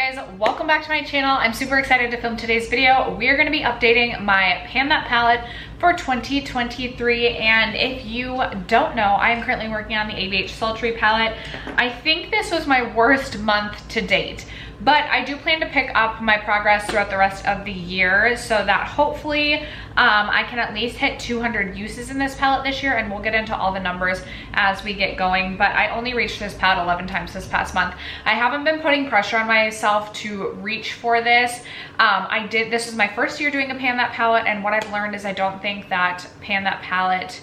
guys, welcome back to my channel. I'm super excited to film today's video. We're going to be updating my Pan That palette for 2023, and if you don't know, I am currently working on the ABH Sultry palette. I think this was my worst month to date, but I do plan to pick up my progress throughout the rest of the year so that hopefully I can at least hit 200 uses in this palette this year, and we'll get into all the numbers as we get going. But I only reached this palette 11 times this past month. I haven't been putting pressure on myself to reach for this. This is my first year doing a Pan That palette, and what I've learned is I don't think that Pan That palette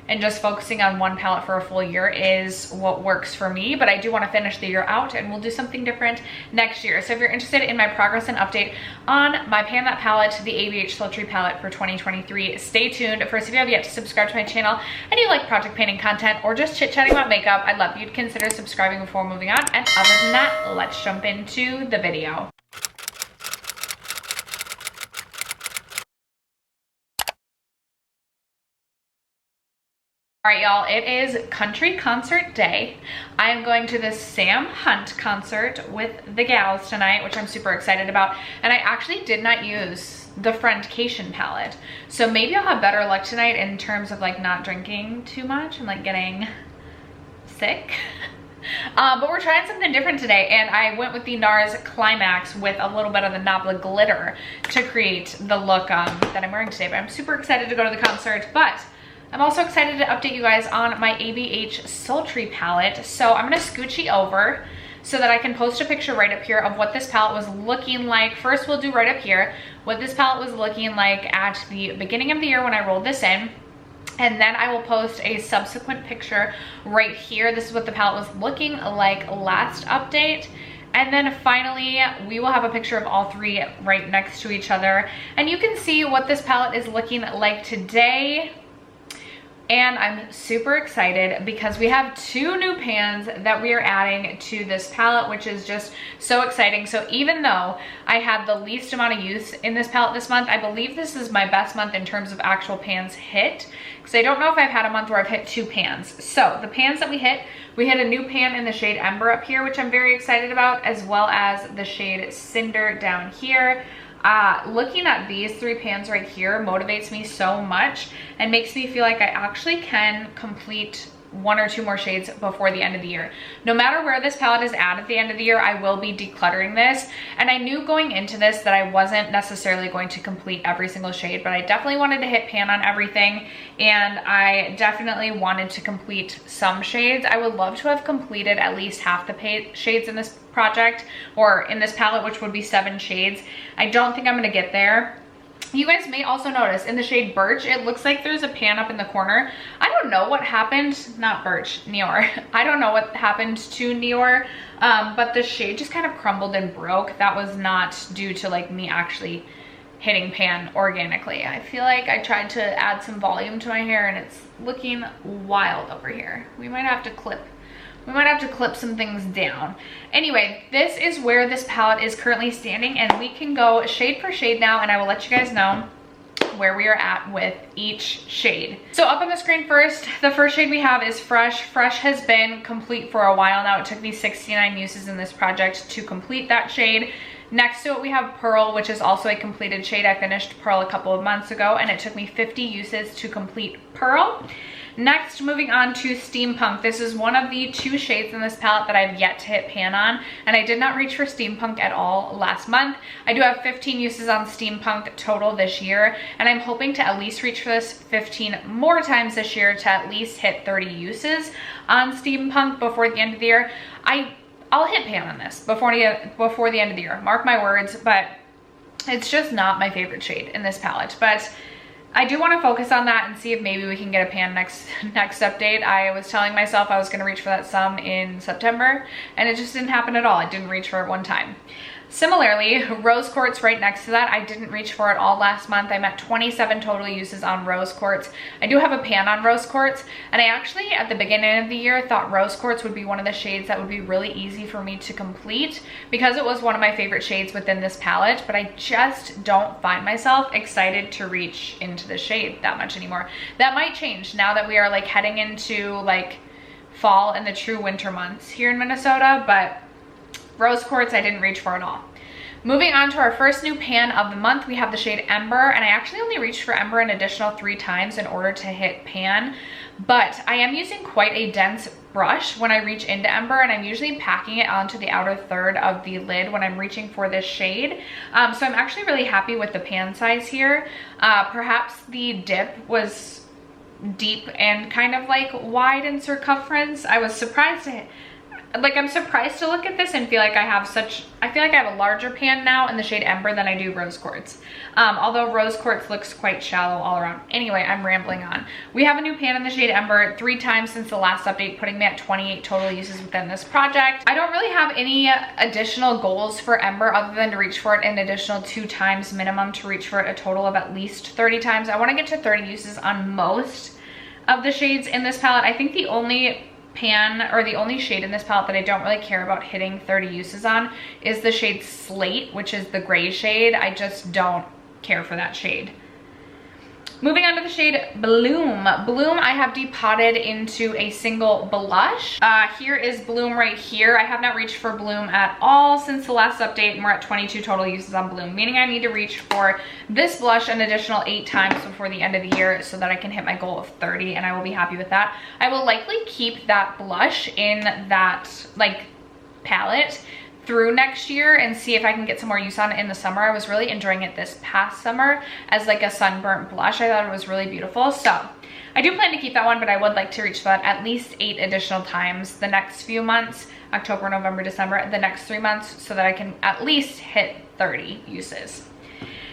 and just focusing on one palette for a full year is what works for me, but I do want to finish the year out and we'll do something different next year. So if you're interested in my progress and update on my Pan That palette, the ABH Sultry palette for 2023, stay tuned. First, if you have yet to subscribe to my channel and you like project painting content or just chit-chatting about makeup, I'd love you to consider subscribing before moving on. And other than that, let's jump into the video. All right, y'all, it is country concert day. I am going to the Sam Hunt concert with the gals tonight, which I'm super excited about. And I actually did not use the Friendcation palette. So maybe I'll have better luck tonight in terms of like not drinking too much and like getting sick. But we're trying something different today, and I went with the NARS Climax with a little bit of the Nabla glitter to create the look that I'm wearing today. But I'm super excited to go to the concert, but I'm also excited to update you guys on my ABH Sultry palette. So I'm gonna scoochie over so that I can post a picture right up here of what this palette was looking like. First, we'll do right up here what this palette was looking like at the beginning of the year when I rolled this in. And then I will post a subsequent picture right here. This is what the palette was looking like last update. And then finally, we will have a picture of all three right next to each other. And you can see what this palette is looking like today. And I'm super excited because we have two new pans that we are adding to this palette, which is just so exciting. So even though I had the least amount of use in this palette this month, I believe this is my best month in terms of actual pans hit, because I don't know if I've had a month where I've hit two pans. So the pans that we hit a new pan in the shade Ember up here, which I'm very excited about, as well as the shade Cinder down here. Looking at these three pans right here motivates me so much and makes me feel like I actually can complete one or two more shades before the end of the year. No matter where this palette is at the end of the year, I will be decluttering this. And I knew going into this that I wasn't necessarily going to complete every single shade, but I definitely wanted to hit pan on everything. And I definitely wanted to complete some shades. I would love to have completed at least half the shades in this project, or in this palette, which would be 7 shades. I don't think I'm gonna get there. You guys may also notice in the shade Birch, it looks like there's a pan up in the corner. I don't know what happened, not Birch, Neor. I don't know what happened to Neor, but the shade just kind of crumbled and broke. That was not due to like me actually hitting pan organically. I feel like I tried to add some volume to my hair and it's looking wild over here. We might have to clip some things down. Anyway, this is where this palette is currently standing, and we can go shade for shade now, and I will let you guys know where we are at with each shade. So up on the screen first, the first shade we have is Fresh. Fresh has been complete for a while now. It took me 69 uses in this project to complete that shade. Next to it, we have Pearl, which is also a completed shade. I finished Pearl a couple of months ago, and it took me 50 uses to complete Pearl. Next, moving on to Steampunk. This is one of the 2 shades in this palette that I've yet to hit pan on, and I did not reach for Steampunk at all last month. I do have 15 uses on Steampunk total this year, and I'm hoping to at least reach for this 15 more times this year to at least hit 30 uses on Steampunk before the end of the year. I'll hit pan on this before the end of the year, mark my words, but it's just not my favorite shade in this palette. But I do want to focus on that and see if maybe we can get a pan next update. I was telling myself I was going to reach for that some in September, and it just didn't happen at all. I didn't reach for it one time. Similarly, Rose Quartz right next to that, I didn't reach for it all last month. I'm at 27 total uses on Rose Quartz. I do have a pan on Rose Quartz, and I actually, at the beginning of the year, thought Rose Quartz would be one of the shades that would be really easy for me to complete because it was one of my favorite shades within this palette, but I just don't find myself excited to reach into the shade that much anymore. That might change now that we are like heading into like fall and the true winter months here in Minnesota, but Rose quartz, I didn't reach for at all. Moving on to our first new pan of the month, we have the shade Ember, and I actually only reached for Ember an additional 3 times in order to hit pan, but I am using quite a dense brush when I reach into Ember, and I'm usually packing it onto the outer third of the lid when I'm reaching for this shade. So I'm actually really happy with the pan size here. Perhaps the dip was deep and kind of like wide in circumference. I was surprised to I'm surprised to look at this and feel like I have a larger pan now in the shade Ember than I do Rose Quartz. Although Rose Quartz looks quite shallow all around. Anyway, I'm rambling on. We have a new pan in the shade Ember 3 times since the last update, putting me at 28 total uses within this project. I don't really have any additional goals for Ember other than to reach for it an additional 2 times minimum to reach for it a total of at least 30 times. I want to get to 30 uses on most of the shades in this palette. I think the only shade in this palette that I don't really care about hitting 30 uses on is the shade Slate, which is the gray shade. I just don't care for that shade. Moving on to the shade Bloom. Bloom I have depotted into a single blush. Here is Bloom right here. I have not reached for Bloom at all since the last update, and we're at 22 total uses on Bloom, meaning I need to reach for this blush an additional 8 times before the end of the year so that I can hit my goal of 30, and I will be happy with that. I will likely keep that blush in that palette through next year and see if I can get some more use on it in the summer. I was really enjoying it this past summer as like a sunburnt blush. I thought it was really beautiful. So I do plan to keep that one, but I would like to reach that at least 8 additional times the next few months, October, November, December, the next 3 months, so that I can at least hit 30 uses.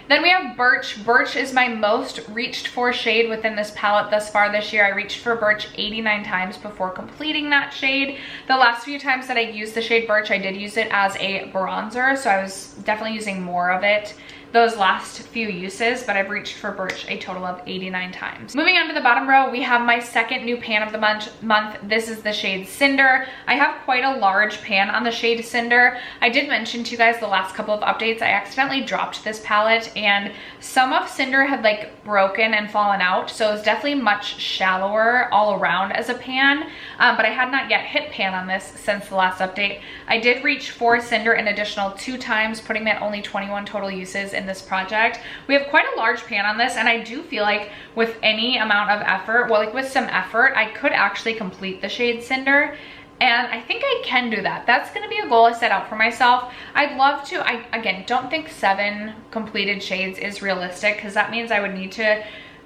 Then we have Birch. Birch is my most reached for shade within this palette thus far this year. I reached for Birch 89 times before completing that shade. The last few times that I used the shade Birch, I did use it as a bronzer, so I was definitely using more of it those last few uses, but I've reached for Birch a total of 89 times. Moving on to the bottom row, we have my second new pan of the month. This is the shade Cinder. I have quite a large pan on the shade Cinder. I did mention to you guys the last couple of updates, I accidentally dropped this palette and some of Cinder had broken and fallen out, so it was definitely much shallower all around as a pan, but I had not yet hit pan on this since the last update. I did reach for Cinder an additional 2 times, putting me at only 21 total uses in this project. We have quite a large pan on this, and I do feel like with any amount of effort, with some effort, I could actually complete the shade Cinder, and I think I can do that. That's gonna be a goal I set out for myself. I'd love to, I again don't think 7 completed shades is realistic, because that means I would need to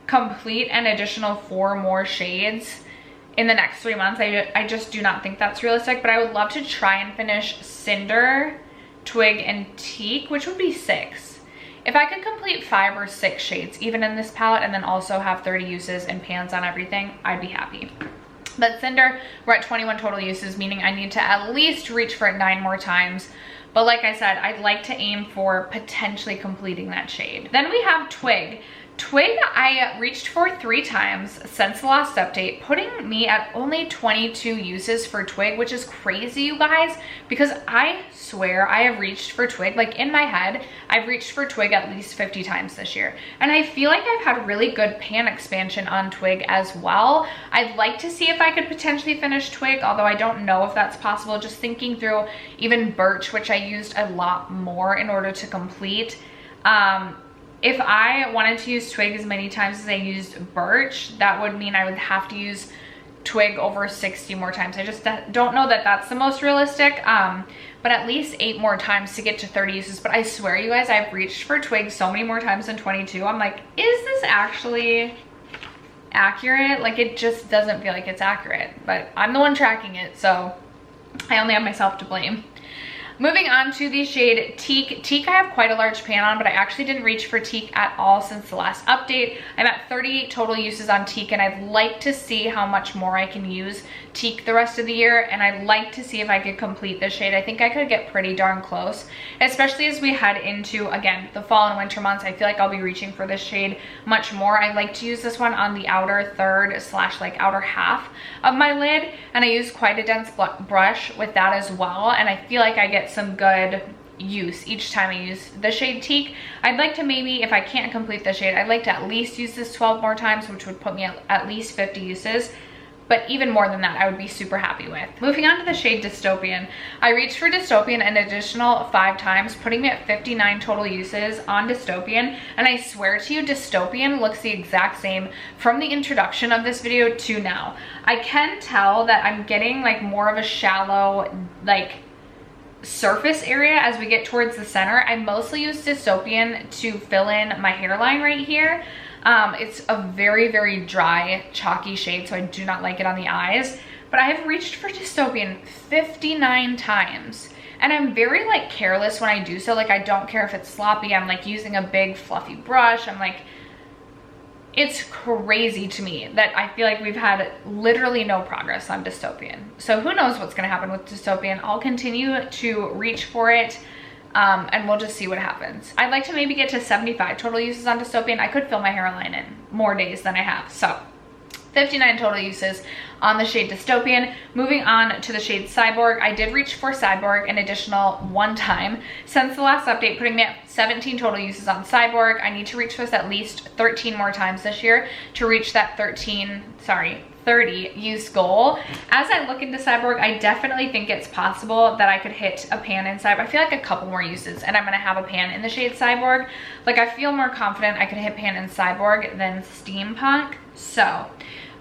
complete an additional 4 more shades in the next 3 months. I just do not think that's realistic, but I would love to try and finish Cinder, Twig, and Teak, which would be 6. If I could complete 5 or 6 shades even in this palette and then also have 30 uses and pans on everything, I'd be happy. But Cinder, we're at 21 total uses, meaning I need to at least reach for it 9 more times. But like I said, I'd like to aim for potentially completing that shade. Then we have Twig. Twig, I reached for 3 times since the last update, putting me at only 22 uses for Twig, which is crazy, you guys, because I swear I have reached for Twig, in my head, I've reached for Twig at least 50 times this year. And I feel like I've had really good pan expansion on Twig as well. I'd like to see if I could potentially finish Twig, although I don't know if that's possible. Just thinking through even Birch, which I used a lot more in order to complete. If I wanted to use Twig as many times as I used Birch, that would mean I would have to use Twig over 60 more times. I just don't know that that's the most realistic, but at least 8 more times to get to 30 uses. But I swear, you guys, I've reached for Twig so many more times than 22. I'm like, is this actually accurate? It just doesn't feel like it's accurate, but I'm the one tracking it, so I only have myself to blame. Moving on to the shade Teak. Teak I have quite a large pan on, but I actually didn't reach for Teak at all since the last update. I'm at 38 total uses on Teak, and I'd like to see how much more I can use Teak the rest of the year, and I'd like to see if I could complete this shade. I think I could get pretty darn close, especially as we head into, again, the fall and winter months. I feel like I'll be reaching for this shade much more. I like to use this one on the outer third / outer half of my lid, and I use quite a dense brush with that as well, and I feel like I get some good use each time I use the shade Teak. I'd like to maybe, if I can't complete the shade, I'd like to at least use this 12 more times, which would put me at least 50 uses. but even more than that, I would be super happy with. Moving on to the shade Dystopian. I reached for Dystopian an additional 5 times, putting me at 59 total uses on Dystopian, and I swear to you, Dystopian looks the exact same from the introduction of this video to now. I can tell that I'm getting like more of a shallow, like, surface area as we get towards the center. I mostly use Dystopian to fill in my hairline right here. It's a very, very dry, chalky shade, so I do not like it on the eyes. But I have reached for Dystopian 59 times. And I'm very like careless when I do so. Like, I don't care if it's sloppy. I'm like using a big fluffy brush. I'm like, it's crazy to me that I feel like we've had literally no progress on Dystopian. So who knows what's gonna happen with Dystopian. I'll continue to reach for it, and we'll just see what happens. I'd like to maybe get to 75 total uses on Dystopian. I could fill my hairline in more days than I have. So 59 total uses on the shade Dystopian. Moving on to the shade Cyborg. I did reach for Cyborg an additional 1 time since the last update, putting me at 17 total uses on Cyborg. I need to reach for this at least 13 more times this year to reach that 30 use goal. As I look into Cyborg, I definitely think it's possible that I could hit a pan in Cyborg. I feel like a couple more uses and I'm gonna have a pan in the shade Cyborg. Like, I feel more confident I could hit pan in Cyborg than Steampunk. So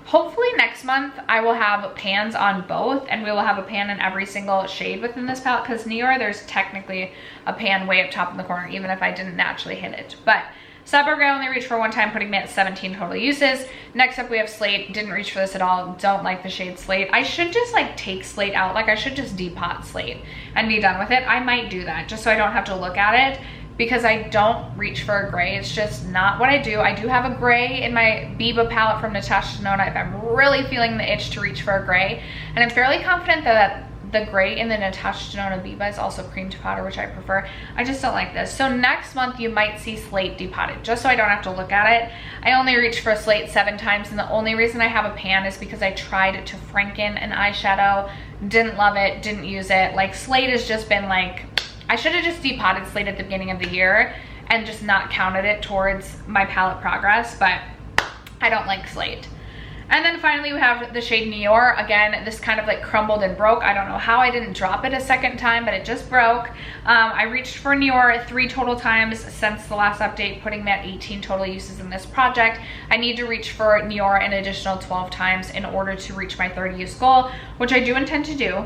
hopefully next month I will have pans on both, and we will have a pan in every single shade within this palette, because Neor, there's technically a pan way up top in the corner, even if I didn't naturally hit it. But Cyborg, I only reached for 1 time, putting me at 17 total uses. Next up we have Slate. Didn't reach for this at all. Don't like the shade Slate. I should just like take Slate out. Like, I should just depot Slate and be done with it. I might do that just so I don't have to look at it, because I don't reach for a gray. It's just not what I do. I do have a gray in my Biba palette from Natasha Denona if I'm really feeling the itch to reach for a gray. And I'm fairly confident that the gray in the Natasha Denona Biba is also cream to powder, which I prefer. I just don't like this. So next month you might see Slate depotted, just so I don't have to look at it. I only reached for Slate 7 times, and the only reason I have a pan is because I tried to franken an eyeshadow, didn't love it, didn't use it. Like, Slate has just been like, I should have just depotted Slate at the beginning of the year and just not counted it towards my palette progress, but I don't like Slate. And then finally we have the shade Neor. Again, this kind of like crumbled and broke. I don't know how I didn't drop it a second time, but it just broke. I reached for Neor 3 total times since the last update, putting me at 18 total uses in this project. I need to reach for Neor an additional 12 times in order to reach my 30 use goal, which I do intend to do.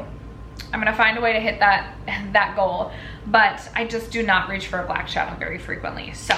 I'm gonna find a way to hit that goal, but I just do not reach for a black shadow very frequently. So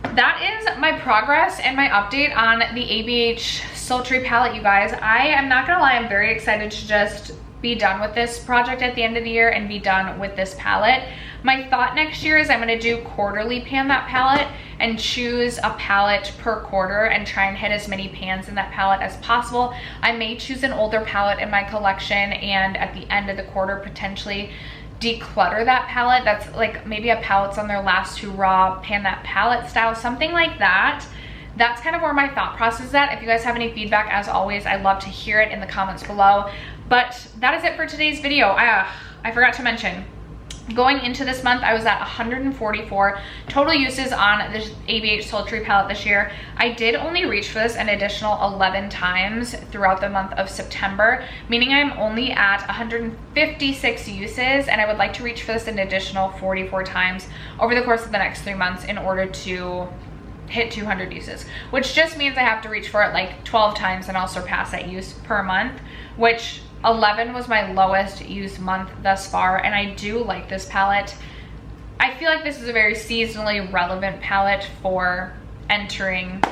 that is my progress and my update on the ABH Sultry palette, you guys. I am not gonna lie, I'm very excited to just be done with this project at the end of the year and be done with this palette. My thought next year is I'm gonna do quarterly pan that palette and choose a palette per quarter and try and hit as many pans in that palette as possible. I may choose an older palette in my collection and at the end of the quarter potentially declutter that palette. That's like maybe a palette's on their last hurrah, pan that palette style, something like that. That's kind of where my thought process is at. If you guys have any feedback, as always, I'd love to hear it in the comments below. But that is it for today's video. I forgot to mention, going into this month, I was at 144 total uses on the ABH Sultry palette this year. I did only reach for this an additional 11 times throughout the month of September, meaning I'm only at 156 uses, and I would like to reach for this an additional 44 times over the course of the next 3 months in order to hit 200 uses, which just means I have to reach for it like 12 times and I'll surpass that use per month, which 11 was my lowest use month thus far, and I do like this palette. I feel like this is a very seasonally relevant palette for entering,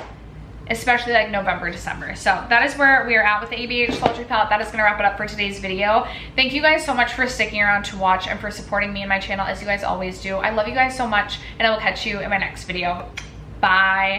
especially like November, December. So that is where we are at with the ABH Sultry palette. That is gonna wrap it up for today's video. Thank you guys so much for sticking around to watch and for supporting me and my channel, as you guys always do. I love you guys so much, and I will catch you in my next video. Bye.